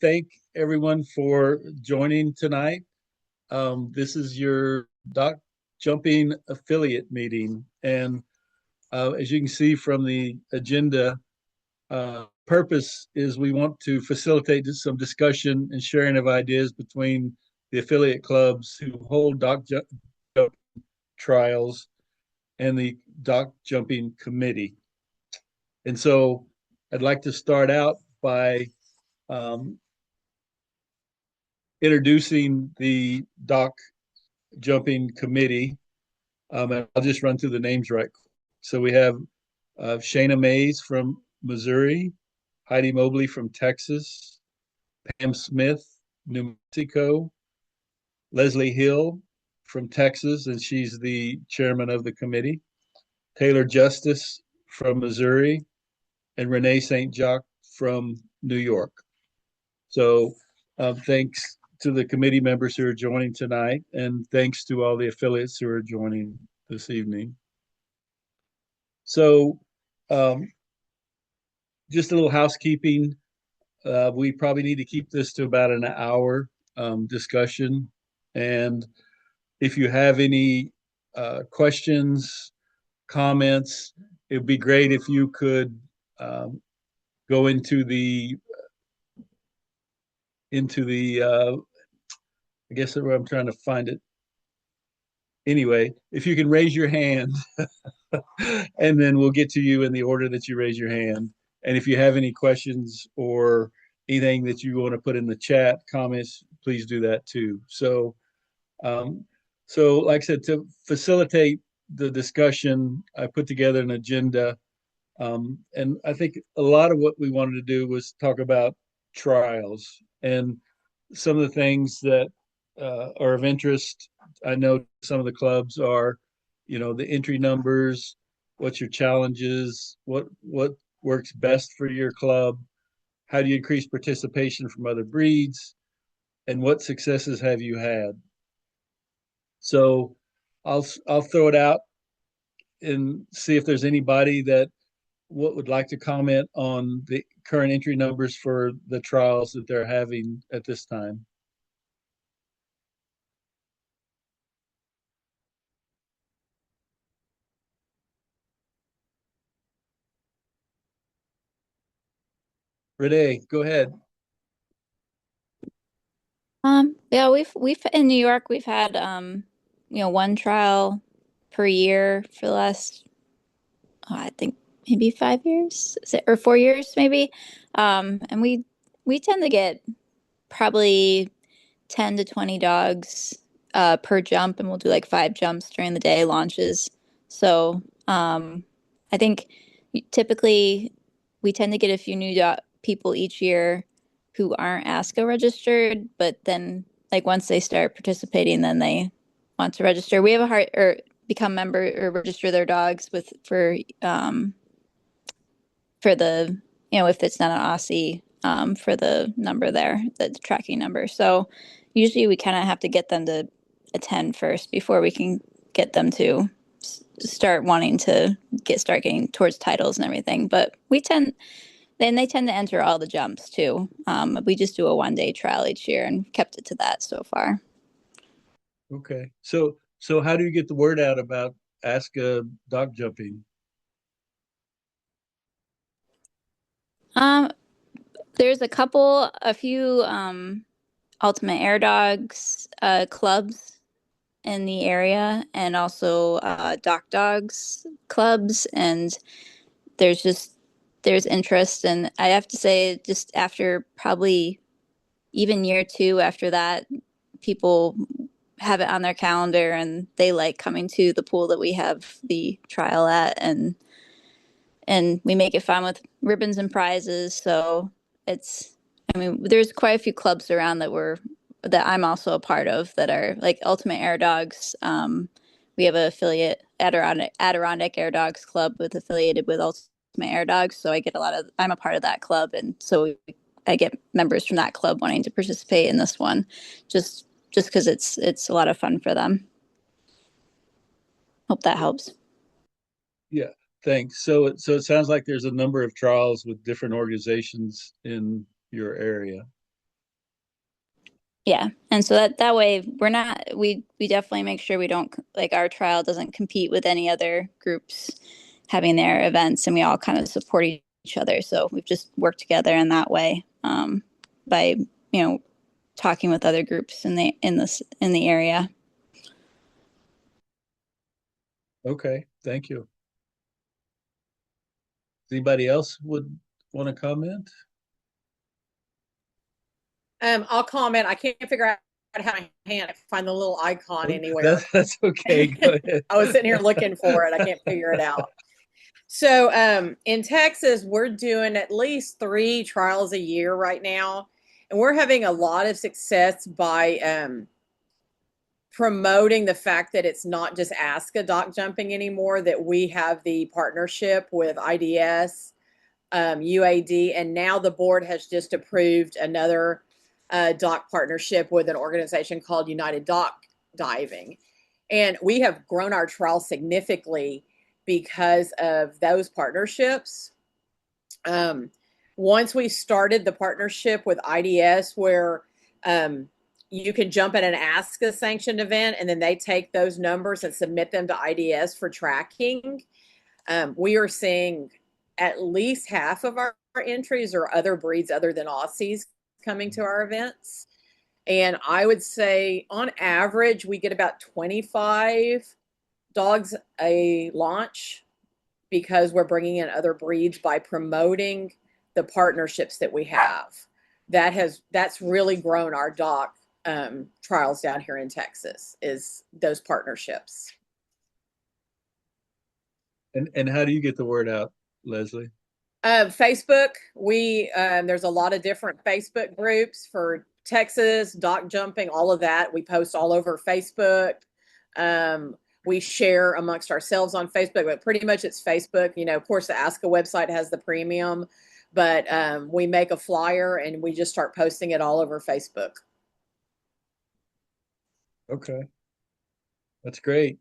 thank everyone for joining tonight. This is your Doc Jumping affiliate meeting. And as you can see from the agenda, purpose is we want to facilitate some discussion and sharing of ideas between the affiliate clubs who hold Jump trials and the Doc Jumping Committee. And so I'd like to start out by um, introducing the Doc Jumping Committee. And I'll just run through the names right quick. So we have Shayna Mays from Missouri, Heidi Mobley from Texas, Pam Smith, New Mexico, Leslie Hill from Texas, and she's the chairman of the committee, Taylor Justice from Missouri, and Renee St. Jacques from New York. So thanks to the committee members who are joining tonight, and thanks to all the affiliates who are joining this evening. So um, just a little housekeeping. We probably need to keep this to about an hour discussion. And if you have any questions, comments, it would be great if you could go into the I guess I'm trying to find it. Anyway, if you can raise your hand, and then we'll get to you in the order that you raise your hand. And if you have any questions or anything that you want to put in the chat, comments, please do that too. Um, so like I said, to facilitate the discussion, I put together an agenda. And I think a lot of what we wanted to do was talk about trials and some of the things that are of interest. I know some of the clubs are, the entry numbers, what's your challenges, what works best for your club, how do you increase participation from other breeds, and what successes have you had. So I'll throw it out and see if there's anybody that would like to comment on the current entry numbers for the trials that they're having at this time. Renee, go ahead. Yeah, we've in New York we've had one trial per year for the last I think maybe 5 years, or 4 years maybe. And we tend to get probably 10 to 20 dogs per jump, and we'll do like 5 jumps during the day launches. So, I think typically we tend to get a few new people each year who aren't ASCA registered, but then like once they start participating, then they want to register. We have a hard or become member or register their dogs with for the if it's not an Aussie for the number there, the tracking number. So usually we kind of have to get them to attend first before we can get them to start wanting to start getting towards titles and everything. But they tend to enter all the jumps too. We just do a 1 day trial each year and kept it to that so far. Okay. So how do you get the word out about ASCA dog jumping? Um, there's a few Ultimate Air Dogs clubs in the area, and also Doc Dogs clubs, and there's just there's interest. And I have to say, just after probably even year two after that, people have it on their calendar and they like coming to the pool that we have the trial at, and we make it fun with ribbons and prizes. So it's, I mean, there's quite a few clubs around that I'm also a part of that are like Ultimate Air Dogs. We have an affiliate, Adirondack Air Dogs Club, with affiliated with Ultimate Air Dogs. So I'm a part of that club, and so I get members from that club wanting to participate in this one, just because it's a lot of fun for them. Hope that helps. Yeah, thanks. So it sounds like there's a number of trials with different organizations in your area. Yeah. And so that way we're not, we definitely make sure we don't, like, our trial doesn't compete with any other groups having their events, and we all kind of support each other. So we've just worked together in that way, by, you know, talking with other groups in the area. Okay, thank you. Anybody else would want to comment? I'll comment. I can't figure out how my hand, I find the little icon anywhere. That's okay. Go ahead. I was sitting here looking for it. I can't figure it out. So in Texas, we're doing at least 3 trials a year right now, and we're having a lot of success by promoting the fact that it's not just ASCA dock jumping anymore, that we have the partnership with IDS, UAD, and now the board has just approved another dock partnership with an organization called United Dock Diving. And we have grown our trial significantly because of those partnerships. Once we started the partnership with IDS, where you can jump at an ASCA sanctioned event, and then they take those numbers and submit them to IDS for tracking. We are seeing at least half of our entries are other breeds other than Aussies coming to our events. And I would say on average, we get about 25 dogs a launch because we're bringing in other breeds by promoting the partnerships that we have. That's really grown our dock trials down here in Texas, is those partnerships. And how do you get the word out, Leslie? Facebook. There's a lot of different Facebook groups for Texas dock jumping, all of that. We post all over Facebook. We share amongst ourselves on Facebook, but pretty much it's Facebook. You know, of course, the ASCA website has the premium, but we make a flyer and we just start posting it all over Facebook. Okay, that's great.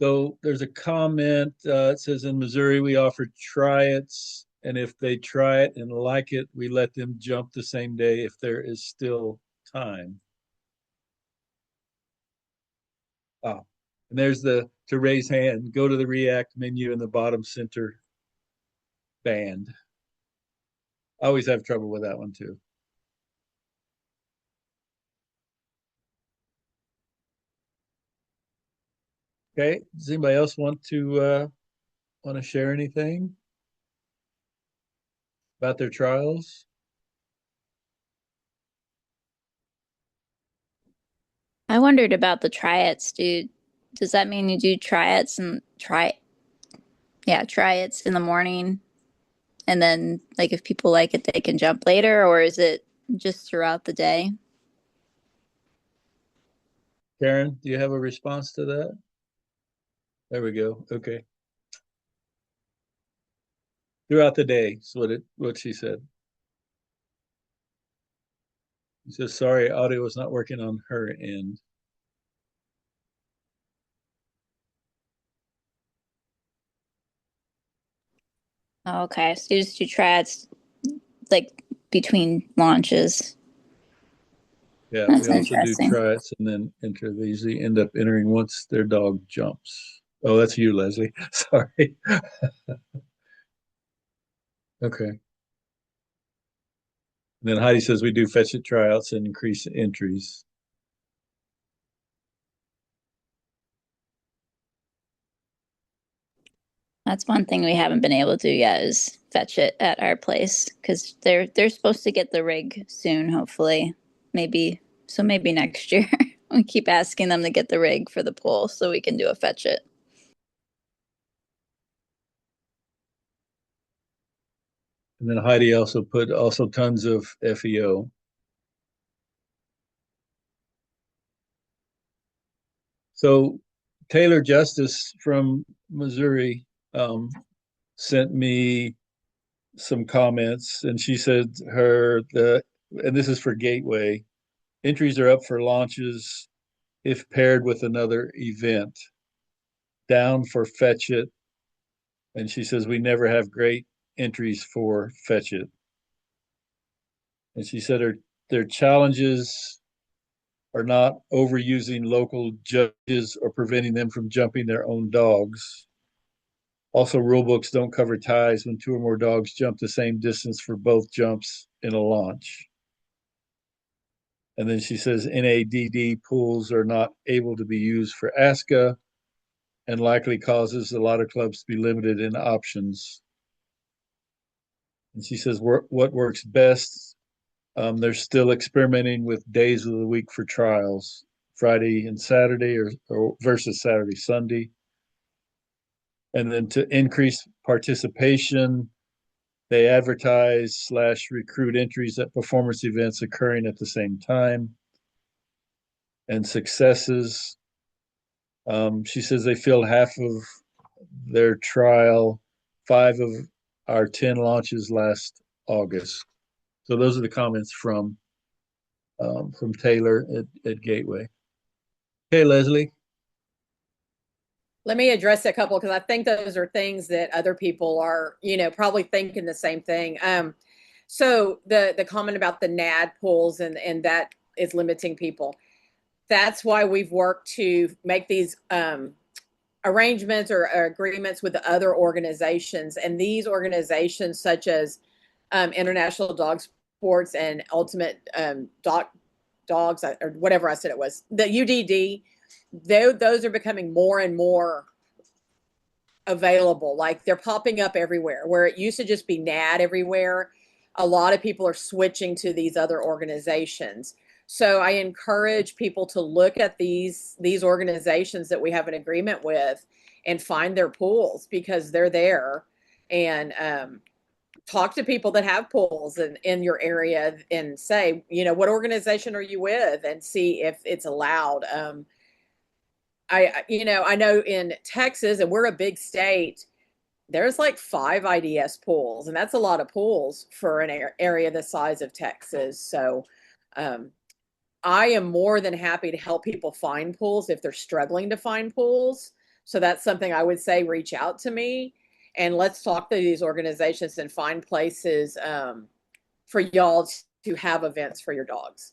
So there's a comment. It says in Missouri we offer try-its, and if they try it and like it, we let them jump the same day if there is still time. Ah, and there's the to raise hand. Go to the React menu in the bottom center band. I always have trouble with that one too. Okay, does anybody else want to share anything about their trials? I wondered about the tryouts, dude. Does that mean you do tryouts and tryouts in the morning, and then, like, if people like it, they can jump later, or is it just throughout the day? Karen, do you have a response to that? There we go. Okay. Throughout the day is what she said. She says, sorry, audio was not working on her end. Oh, okay, so you just do tryouts, like, between launches. Yeah, That's we also do interesting. tryouts and then enter. They usually end up entering once their dog jumps. Oh, that's you, Leslie. Sorry. Okay. And then Heidi says we do fetch it tryouts and increase entries. That's one thing we haven't been able to do yet, is fetch it at our place, because they're supposed to get the rig soon, hopefully. Maybe next year. We keep asking them to get the rig for the pool so we can do a fetch it. And then Heidi also put also tons of FEO. So Taylor Justice from Missouri sent me some comments, and she said and this is for Gateway, entries are up for launches if paired with another event, down for Fetch It, and she says we never have great entries for Fetch It. And she said her their challenges are not overusing local judges or preventing them from jumping their own dogs. Also, rule books don't cover ties when two or more dogs jump the same distance for both jumps in a launch. And then she says NADD pools are not able to be used for ASCA and likely causes a lot of clubs to be limited in options. And she says what works best. They're still experimenting with days of the week for trials, Friday and Saturday or versus Saturday, Sunday. And then to increase participation, they advertise / recruit entries at performance events occurring at the same time. And successes, she says they filled half of their trial, 5 of our 10 launches last August. So those are the comments from Taylor at Gateway. Okay, Leslie. Let me address a couple because I think those are things that other people are, probably thinking the same thing. So the comment about the NAD pools and that is limiting people. That's why we've worked to make these arrangements or agreements with the other organizations. And these organizations, such as International Dog Sports and Ultimate Dogs, or whatever I said it was, the UDD, those are becoming more and more available. Like they're popping up everywhere. Where it used to just be NAD everywhere, a lot of people are switching to these other organizations. So I encourage people to look at these organizations that we have an agreement with and find their pools because they're there, and talk to people that have pools in your area and say, what organization are you with, and see if it's allowed. I know in Texas, and we're a big state, there's like 5 IDS pools, and that's a lot of pools for an area the size of Texas. So I am more than happy to help people find pools if they're struggling to find pools. So that's something I would say, reach out to me and let's talk to these organizations and find places for y'all to have events for your dogs.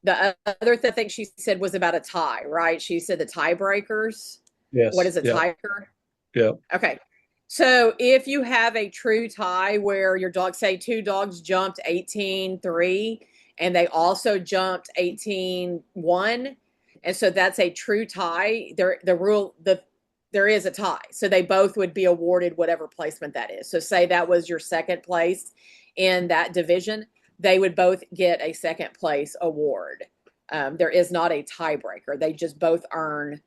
The other thing she said was about a tie, right? She said the tiebreakers. Yes. What is a tiebreaker? Yeah. Okay. So if you have a true tie where your dog, say 2 dogs jumped 18-3, and they also jumped 18-1, and so that's a true tie. There is a tie. So they both would be awarded whatever placement that is. So say that was your second place in that division, they would both get a second place award. There is not a tiebreaker. They just both earn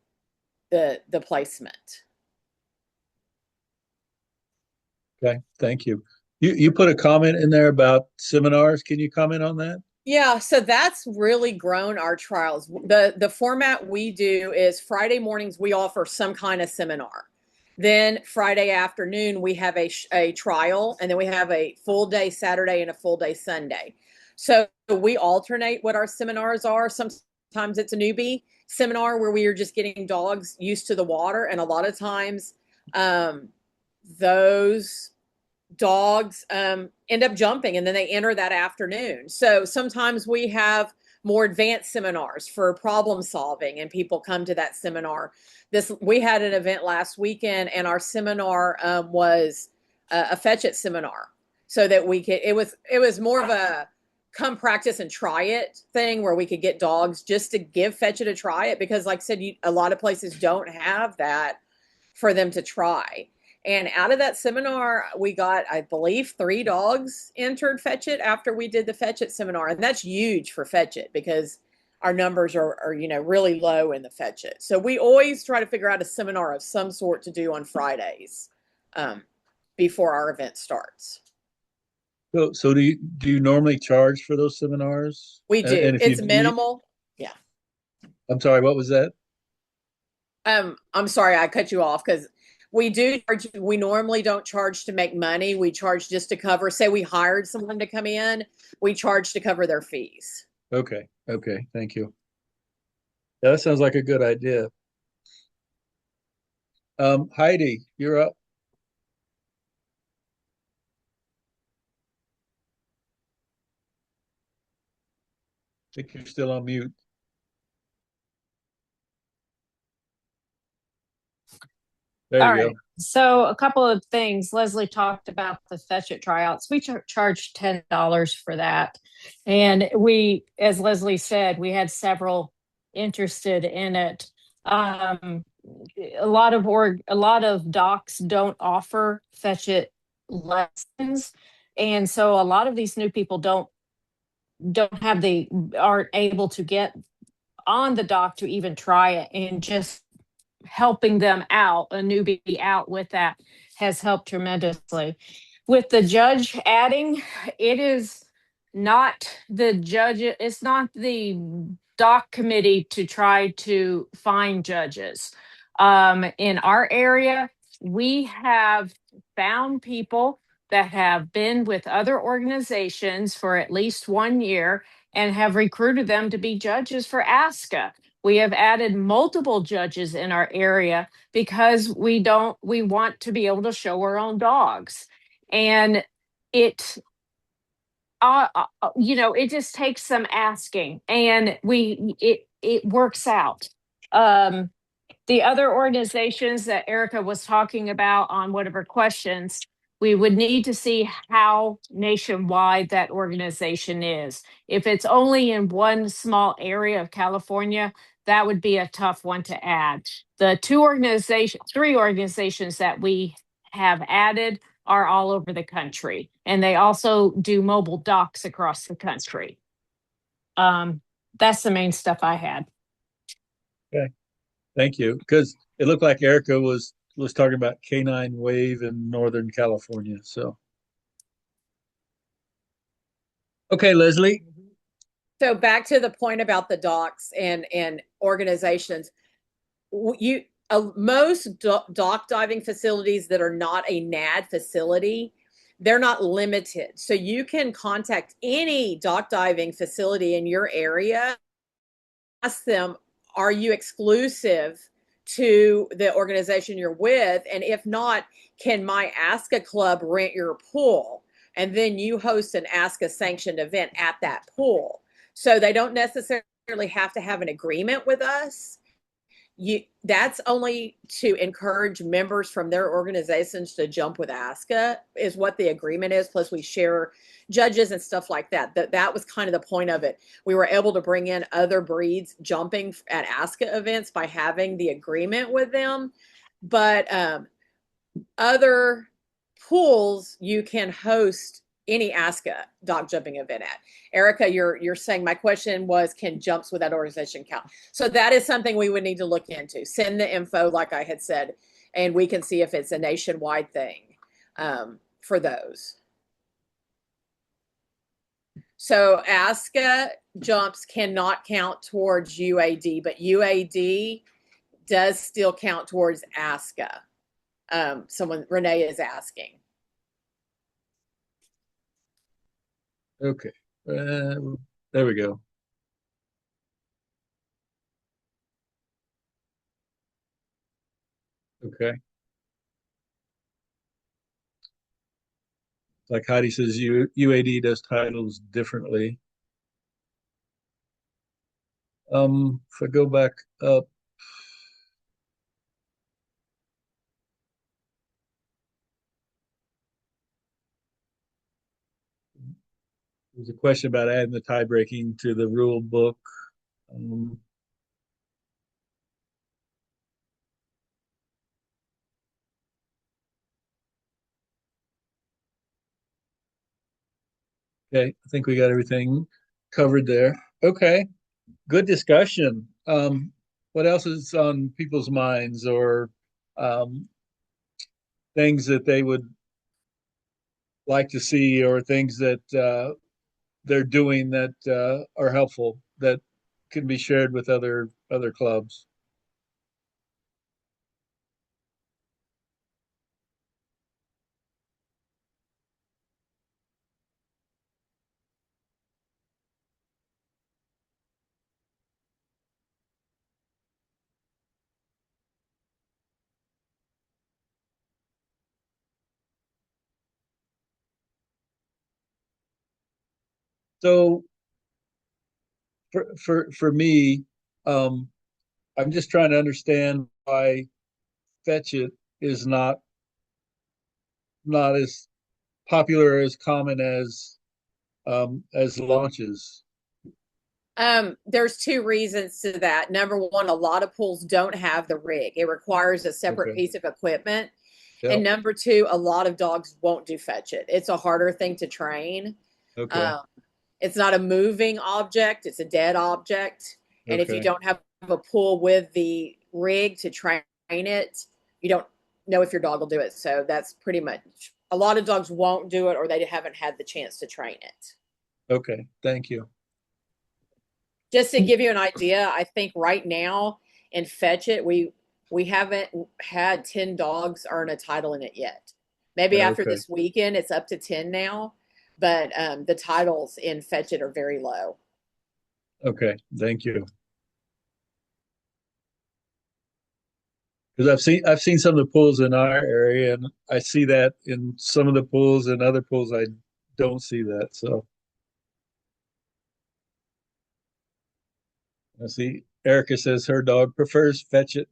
the placement. Okay, thank you. You put a comment in there about seminars. Can you comment on that? Yeah, so that's really grown our trials. The format we do is Friday mornings we offer some kind of seminar. Then Friday afternoon we have a trial, and then we have a full day Saturday and a full day Sunday. So we alternate what our seminars are. Sometimes it's a newbie seminar where we are just getting dogs used to the water, and a lot of times those dogs end up jumping, and then they enter that afternoon. So sometimes we have more advanced seminars for problem solving, and people come to that seminar. We had an event last weekend, and our seminar was a Fetch It seminar, so that we could. It was more of a come practice and try it thing where we could get dogs just to give Fetch It a try it, because like I said, a lot of places don't have that for them to try. And out of that seminar, we got, I believe, 3 dogs entered Fetch It after we did the Fetch It seminar. And that's huge for Fetch It because our numbers are really low in the Fetch It. So we always try to figure out a seminar of some sort to do on Fridays before our event starts. So do you normally charge for those seminars? We do. And it's minimal. Yeah. I'm sorry, what was that? I'm sorry, I cut you off because we do charge. We normally don't charge to make money. We charge just to cover, say we hired someone to come in, we charge to cover their fees. Okay. Thank you. Yeah, that sounds like a good idea. Heidi, you're up. think you're still on mute. There All you right. go. So a couple of things. Leslie talked about the Fetch It tryouts. We charged $10 for that. And we, as Leslie said, we had several interested in it. A lot of docs don't offer Fetch It lessons. And so a lot of these new people aren't able to get on the dock to even try it, and just helping them out, a newbie out with that, has helped tremendously. With the judge adding, it is not the judge, it's not the dock committee to try to find judges. In our area, we have found people that have been with other organizations for at least 1 year and have recruited them to be judges for ASCA. We have added multiple judges in our area because we want to be able to show our own dogs. And it, it just takes some asking, and it works out. The other organizations that Erica was talking about on one of her questions, we would need to see how nationwide that organization is. If it's only in one small area of California, that would be a tough one to add. The three organizations that we have added are all over the country, and they also do mobile docks across the country. That's the main stuff I had. Okay. Thank you. Because it looked like Erica was talking about Canine Wave in Northern California. So, okay, Leslie. So back to the point about the docs and organizations, most dock diving facilities that are not a NAD facility, they're not limited. So you can contact any dock diving facility in your area, ask them, are you exclusive to the organization you're with? And if not, can my ASCA club rent your pool? And then you host an ASCA sanctioned event at that pool. So they don't necessarily have to have an agreement with us. That's only to encourage members from their organizations to jump with ASCA is what the agreement is. Plus we share judges and stuff like that. That was kind of the point of it. We were able to bring in other breeds jumping at ASCA events by having the agreement with them. But other pools you can host any ASCA dog jumping event at. Erica, you're saying, my question was, can jumps with that organization count? So that is something we would need to look into. Send the info, like I had said, and we can see if it's a nationwide thing for those. So ASCA jumps cannot count towards UAD, but UAD does still count towards ASCA. Someone, Renee, is asking. Okay. There we go. Okay. Like Heidi says, UAD does titles differently. If I go back up, there's a question about adding the tie breaking to the rule book. Okay, I think we got everything covered there. Okay, good discussion. What else is on people's minds, or things that they would like to see, or things that they're doing that are helpful that can be shared with other clubs? So for me, um, I'm just trying to understand why Fetch It is not as popular, as common as launches. There's two reasons to that. Number one, a lot of pools don't have the rig. It requires a separate Okay. piece of equipment. And Yep. number two, a lot of dogs won't do fetch it. It's a harder thing to train. Okay. Um, it's not a moving object, it's a dead object. And if you Okay. don't have a pool with the rig to train it, you don't know if your dog will do it. So that's pretty much, a lot of dogs won't do it or they haven't had the chance to train it. Okay. Thank you. Just to give you an idea, I think right now in Fetch It, we haven't had 10 dogs earn a title in it yet. Maybe after Okay. this weekend, it's up to 10 now, but the titles in Fetch It are very low. Okay. Thank you. Because I've seen some of the pools in our area, and I see that in some of the pools, and other pools I don't see that. So I see Erica says her dog prefers Fetch It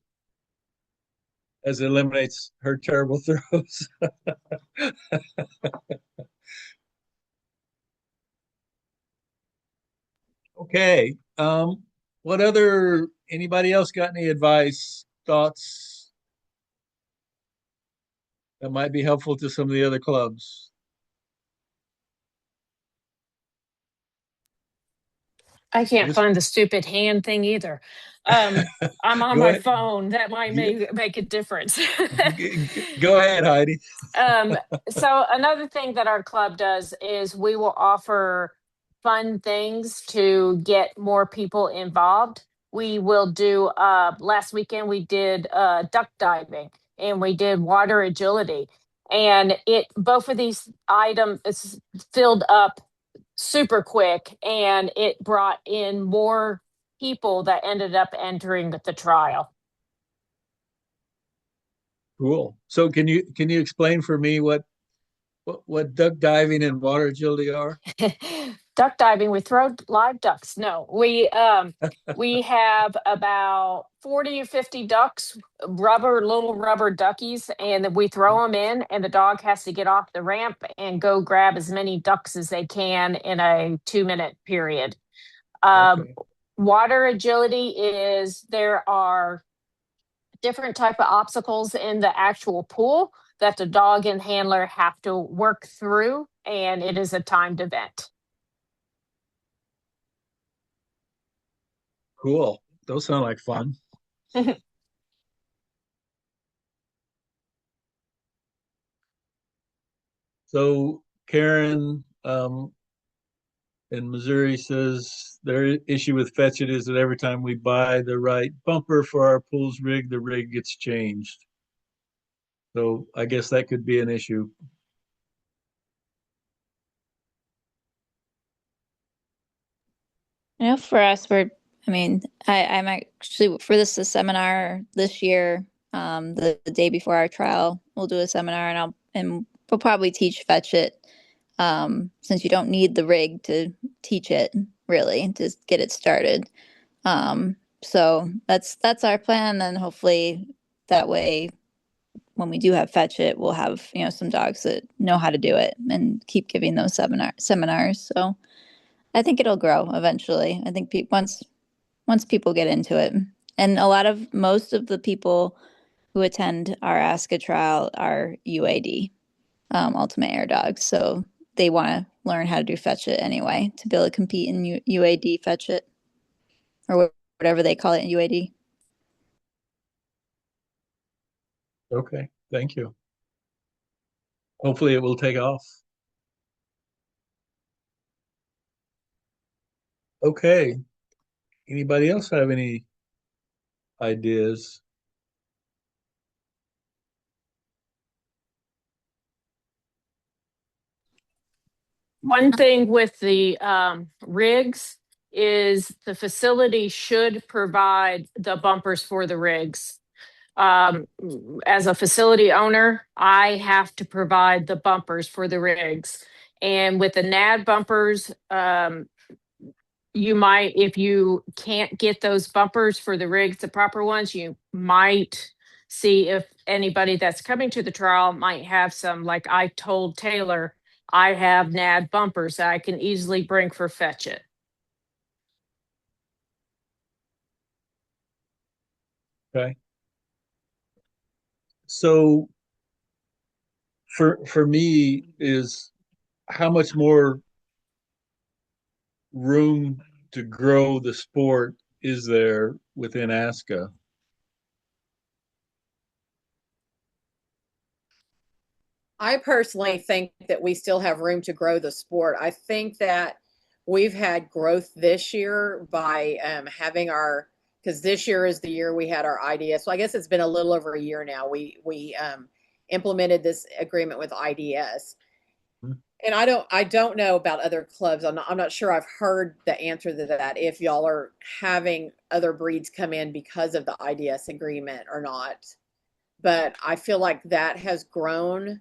as it eliminates her terrible throws. Okay. What other, anybody else got any advice, thoughts that might be helpful to some of the other clubs? I can't Just find the stupid hand thing either. Um, I'm on go my ahead. phone. That might make a difference. Go ahead, Heidi. Um, so another thing that our club does is we will offer fun things to get more people involved. We will do last weekend we did duck diving and we did water agility. And it both of these items filled up super quick and it brought in more people that ended up entering the trial. Cool. So can you explain for me what duck diving and water agility are? Duck diving, we throw live ducks. No, we have about 40 or 50 ducks, little rubber duckies, and then we throw them in, and the dog has to get off the ramp and go grab as many ducks as they can in a 2-minute period. Okay. Water agility is there are different type of obstacles in the actual pool that the dog and handler have to work through, and it is a timed event. Cool. Those sound like fun. So Karen in Missouri says their issue with Fetch It is that every time we buy the right bumper for our pool's rig, the rig gets changed. So I guess that could be an issue. You know, for us, I'm actually for this seminar this year. The day before our trial, we'll do a seminar, and we'll probably teach Fetch It. Since you don't need the rig to teach it, really, to get it started. So that's our plan. And hopefully that way, when we do have Fetch It, we'll have, some dogs that know how to do it and keep giving those seminars. So I think it'll grow eventually. I think once people get into it, and most of the people who attend our Ask a Trial are UAD, Ultimate Air Dogs. So they want to learn how to do Fetch It anyway to be able to compete in UAD Fetch It, or whatever they call it in UAD. Okay, thank you. Hopefully it will take off. Okay. Anybody else have any ideas? One thing with the rigs is the facility should provide the bumpers for the rigs. As a facility owner, I have to provide the bumpers for the rigs. And with the NAD bumpers, you might, if you can't get those bumpers for the rigs, the proper ones, you might see if anybody that's coming to the trial might have some, like I told Taylor, I have NAD bumpers that I can easily bring for fetch it. Okay. So for me is how much more room to grow the sport is there within ASCA? I personally think that we still have room to grow the sport. I think that we've had growth this year by having our, because this year is the year we had our IDS. So I guess it's been a little over a year now. We implemented this agreement with IDS. And I don't know about other clubs. I'm not sure I've heard the answer to that, if y'all are having other breeds come in because of the IDS agreement or not. But I feel like that has grown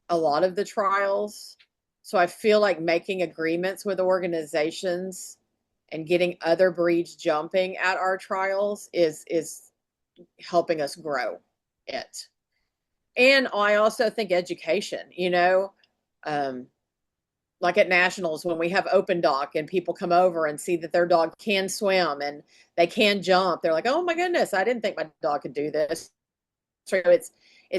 a lot of the trials. So I feel like making agreements with organizations and getting other breeds jumping at our trials is helping us grow it. And I also think education, um, like at nationals when we have open dock and people come over and see that their dog can swim and they can jump, they're like, oh my goodness, I didn't think my dog could do this. So it's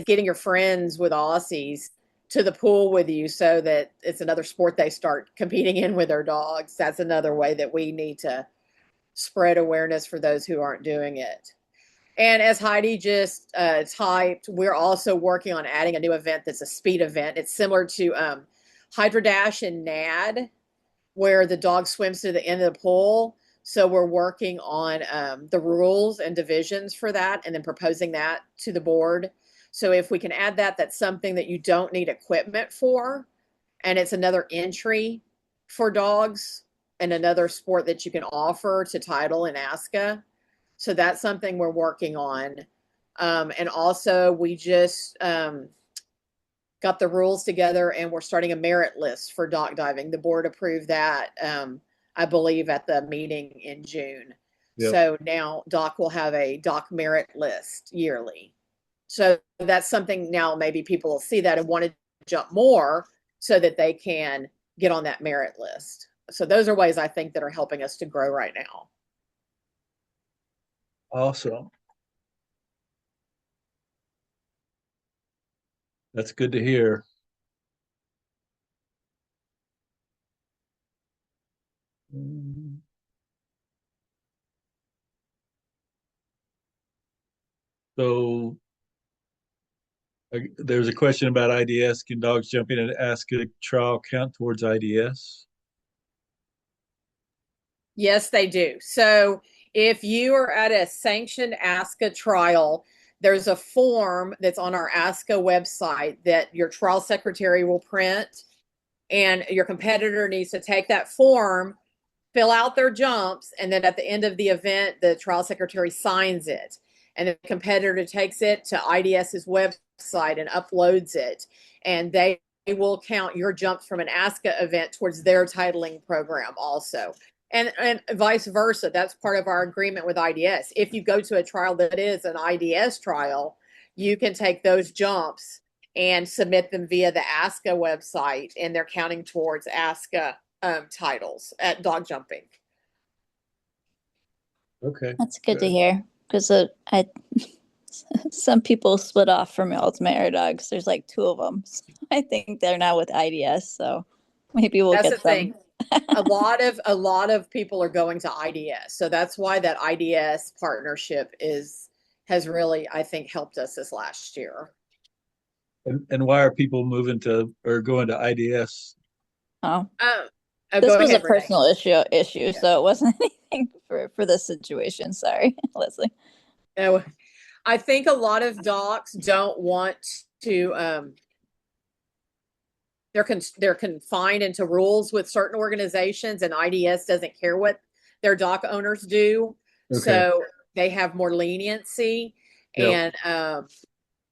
getting your friends with Aussies to the pool with you so that it's another sport they start competing in with their dogs. That's another way that we need to spread awareness for those who aren't doing it. And as Heidi just typed, we're also working on adding a new event that's a speed event. It's similar to Hydro Dash and NAD, where the dog swims to the end of the pool. So we're working on the rules and divisions for that and then proposing that to the board. So if we can add that, that's something that you don't need equipment for. And it's another entry for dogs and another sport that you can offer to title in ASCA. So that's something we're working on. And also we just got the rules together and we're starting a merit list for dock diving. The board approved that, I believe, at the meeting in June. Yep. So now dock will have a dock merit list yearly. So that's something now maybe people will see that and want to jump more so that they can get on that merit list. So those are ways I think that are helping us to grow right now. Awesome. That's good to hear. So there's a question about IDS. Can dogs jumping in an ASCA trial count towards IDS? Yes, they do. So if you are at a sanctioned ASCA trial, there's a form that's on our ASCA website that your trial secretary will print, and your competitor needs to take that form, fill out their jumps, and then at the end of the event, the trial secretary signs it. And the competitor takes it to IDS's website and uploads it. And they will count your jumps from an ASCA event towards their titling program also. And vice versa. That's part of our agreement with IDS. If you go to a trial that is an IDS trial, you can take those jumps and submit them via the ASCA website, and they're counting towards ASCA titles at dog jumping. Okay, that's good to hear, because some people split off from Ultimate Air Dogs. There's like 2 of them. So I think they're now with IDS, so maybe we'll That's get the thing. A lot of people are going to IDS, so that's why that IDS partnership has really, I think, helped us this last year. And why are people moving to or going to IDS? This was a personal issue, yeah. So it wasn't anything for this situation. Sorry, Leslie. No, I think a lot of docs don't want to. They're confined into rules with certain organizations, and IDS doesn't care what their dock owners do. Okay. So they have more leniency, yep. And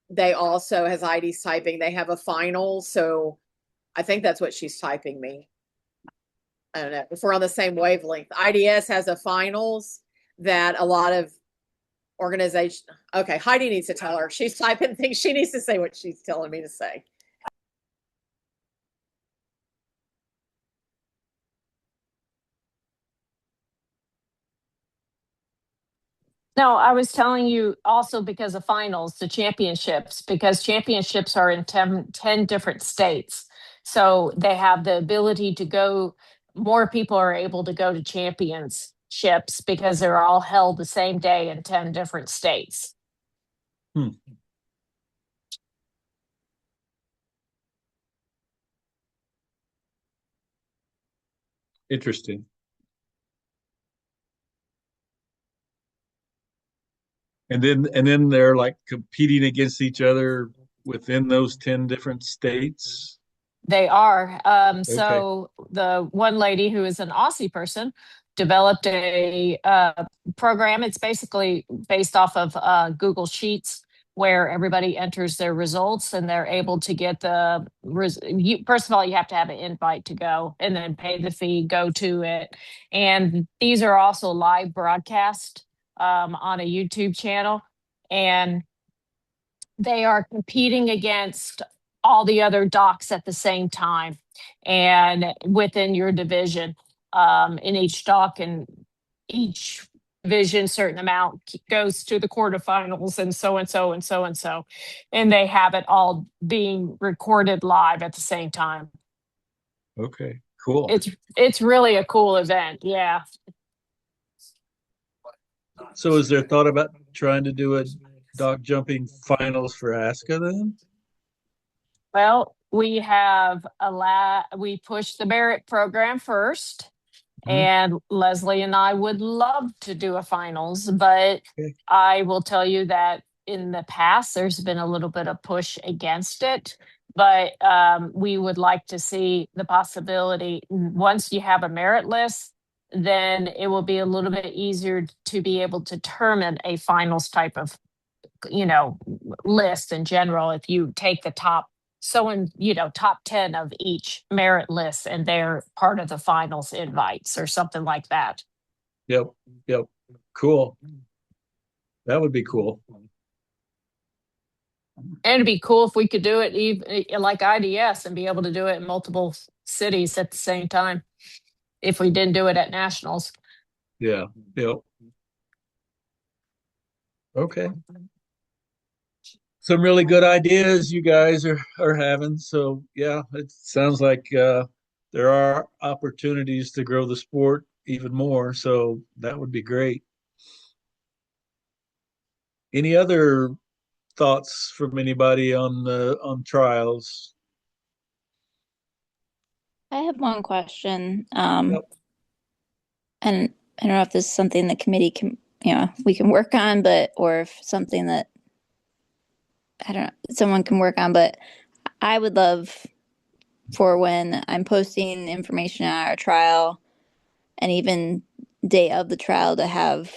they also, as Heidi's typing, they have a final. So I think that's what she's typing me. I don't know if we're on the same wavelength. IDS has a finals that a lot of organizations. Okay, Heidi needs to tell her. She's typing things. She needs to say what she's telling me to say. No, I was telling you also because of finals, the championships, because championships are in 10 different states. So they have the ability to go, more people are able to go to championships because they're all held the same day in 10 different states. Hmm. Interesting. And then they're like competing against each other within those 10 different states. They are. Okay. So the one lady who is an Aussie person developed a program. It's basically based off of Google Sheets, where everybody enters their results and they're able to get first of all, you have to have an invite to go and then pay the fee, go to it. And these are also live broadcast on a YouTube channel. And they are competing against all the other docs at the same time and within your division, in each doc, and each division certain amount goes to the quarterfinals, and so and so and so and so, and they have it all being recorded live at the same time. Okay. Cool. It's really a cool event. Yeah. So is there thought about trying to do a dog jumping finals for ASCA then? Well, we pushed the merit program first. Mhm. And Leslie and I would love to do a finals, but Okay. I will tell you that in the past, there's been a little bit of push against it. But we would like to see the possibility, once you have a merit list, then it will be a little bit easier to be able to determine a finals type of, list in general. If you take the top 10 of each merit list and they're part of the finals invites or something like that. Yep. Yep. Cool. That would be cool. And it'd be cool if we could do it even like IDS and be able to do it in multiple cities at the same time if we didn't do it at nationals. Yeah. Yep. Okay. Some really good ideas you guys are having. So yeah, it sounds like there are opportunities to grow the sport even more. So that would be great. Any other thoughts from anybody on trials? I have one question. Yep. And I don't know if this is something the committee can, we can work on, or if something that I don't know, someone can work on, but I would love for when I'm posting information on our trial and even day of the trial to have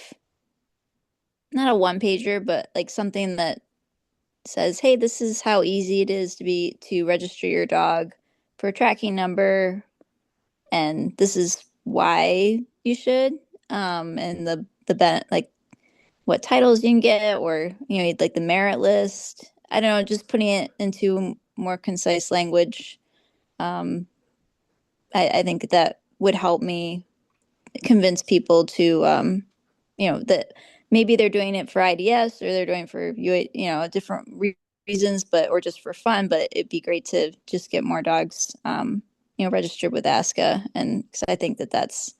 not a one pager, but like something that says, hey, this is how easy it is to register your dog for a tracking number, and this is why you should. And like what titles you can get, or like the merit list. I don't know, just putting it into more concise language. I think that would help me convince people to, that maybe they're doing it for IDS or they're doing it for different reasons, or just for fun. But it'd be great to just get more dogs, registered with ASCA, and because I think that that's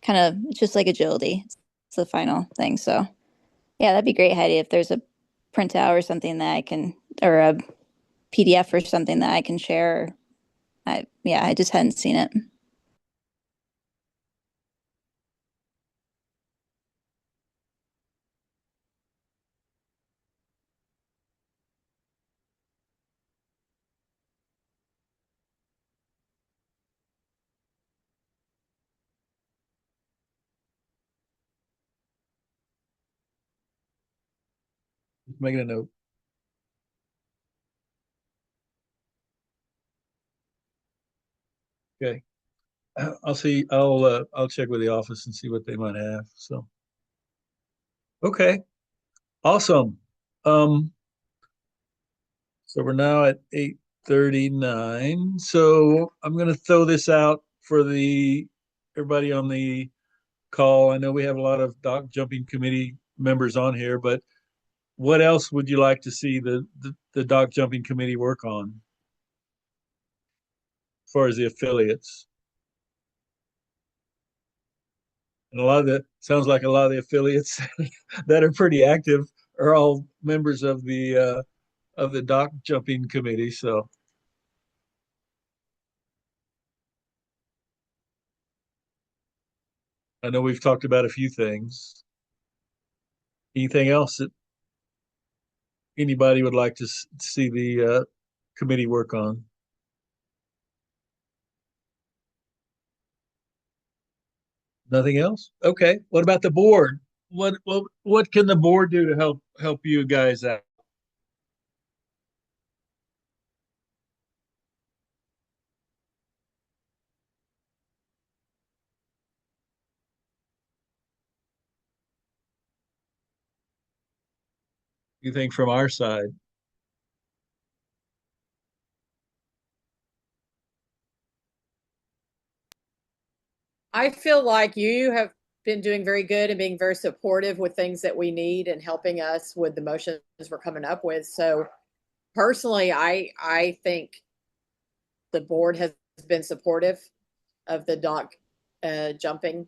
kind of just like agility. It's the final thing. So yeah, that'd be great, Heidi. If there's a printout or something that I can, or a PDF or something that I can share. I just hadn't seen it. Just making a note. Okay. I'll see. I'll check with the office and see what they might have. So, okay, awesome. Um, so we're now at 8:39. So I'm gonna throw this out for the everybody on the call. I know we have a lot of dock jumping committee members on here, but what else would you like to see the dock jumping committee work on as far as the affiliates? And a lot of the sounds like a lot of the affiliates that are pretty active are all members of the dock jumping committee. So I know we've talked about a few things. Anything else that anybody would like to see the committee work on? Nothing else? Okay. What about the board? What can the board do to help you guys out? You think from our side? I feel like you have been doing very good and being very supportive with things that we need and helping us with the motions we're coming up with. So personally, I think the board has been supportive of the dock jumping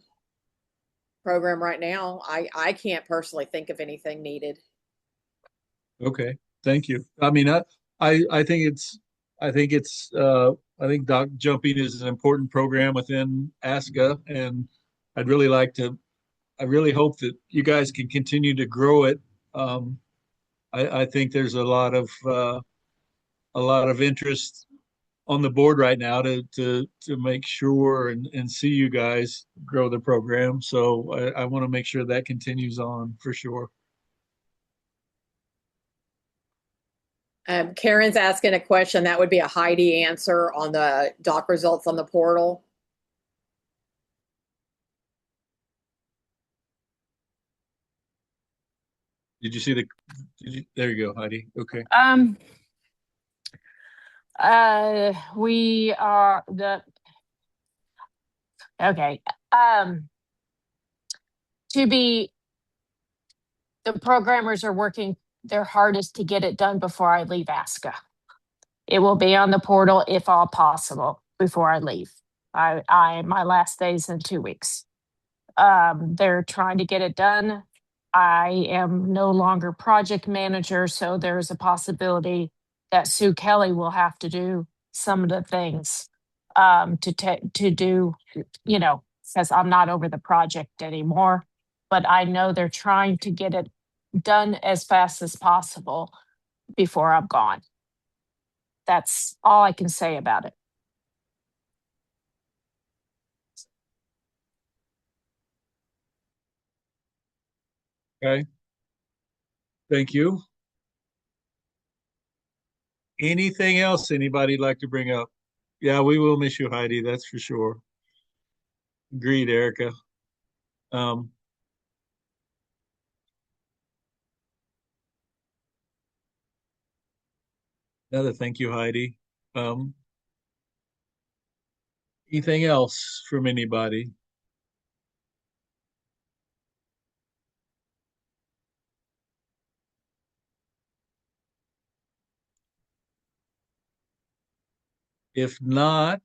program right now. I can't personally think of anything needed. Okay, thank you. I mean, I think I think dock jumping is an important program within ASCA, and I'd really like to. I really hope that you guys can continue to grow it. Um, I think there's a lot of interest on the board right now to make sure and see you guys grow the program. So I want to make sure that continues on for sure. Karen's asking a question. That would be a Heidi answer on the doc results on the portal. Did you see there you go, Heidi. Okay. We are okay. To be, the programmers are working their hardest to get it done before I leave ASCA. It will be on the portal if all possible before I leave. My last day is in 2 weeks. They're trying to get it done. I am no longer project manager, so there's a possibility that Sue Kelly will have to do some of the things to do, because I'm not over the project anymore. But I know they're trying to get it done as fast as possible before I'm gone. That's all I can say about it. Okay. Thank you. Anything else anybody'd like to bring up? Yeah, we will miss you, Heidi. That's for sure. Agreed, Erica. Um, Another thank you, Heidi. Um, Anything else from anybody? If not,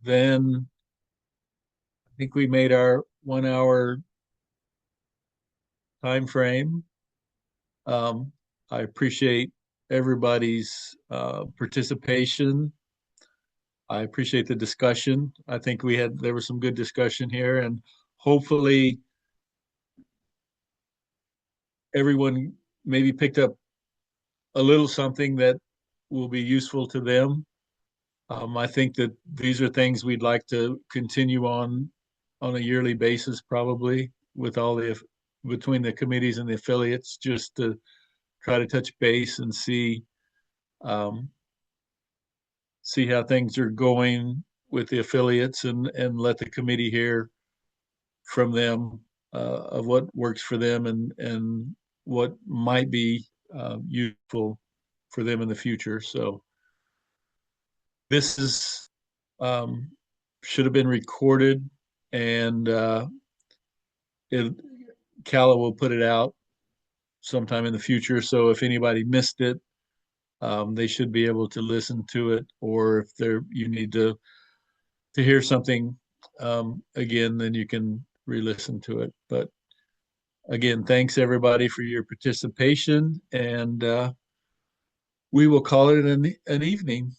then I think we made our 1 hour time frame. I appreciate everybody's participation. I appreciate the discussion. I think there was some good discussion here, and hopefully everyone maybe picked up a little something that will be useful to them. I think that these are things we'd like to continue on a yearly basis, probably with all the between the committees and the affiliates, just to try to touch base and um, see how things are going with the affiliates and let the committee hear from them of what works for them and what might be useful for them in the future. So this is should have been recorded, and Calla will put it out sometime in the future. So if anybody missed it, they should be able to listen to it, or if you need to hear something again, then you can re-listen to it. But again, thanks everybody for your participation, and we will call it an evening.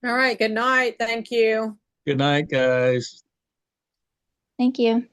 All right. Good night. Thank you. Good night, guys. Thank you.